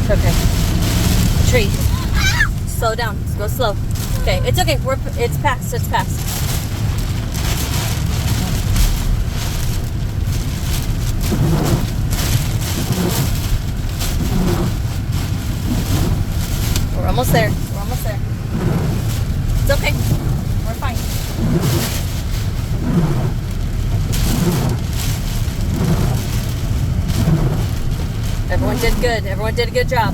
It's okay. Tree. Slow down. Go slow. Okay, it's okay. It's past. It's past. We're almost there. We're almost there. It's okay. We're fine. Everyone did good. Everyone did a good job.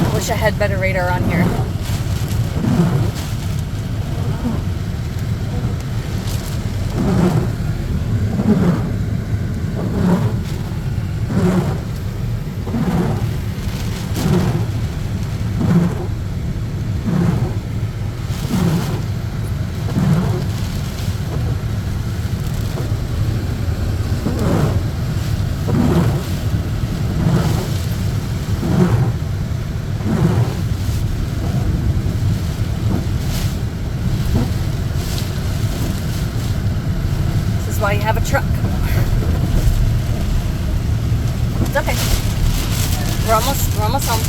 I wish I had better radar on here. This is why you have a truck. It's okay. We're almost home.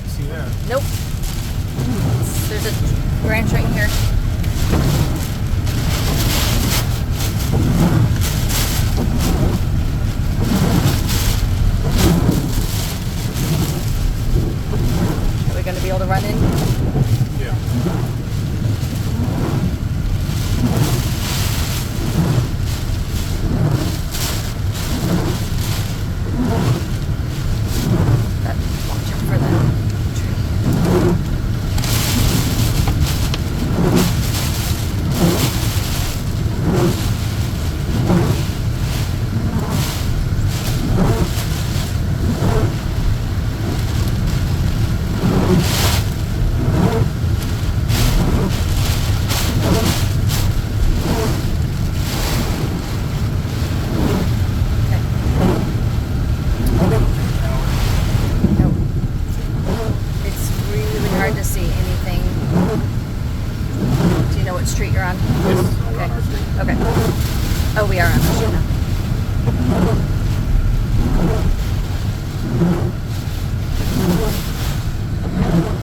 See that? Nope. There's a branch right here. Are we going to be able to run in? Yeah. Watch out for that tree. No. It's really hard to see anything. Do you know what street you're on? Yes, we're on our street. Okay. Oh, we are on the street now.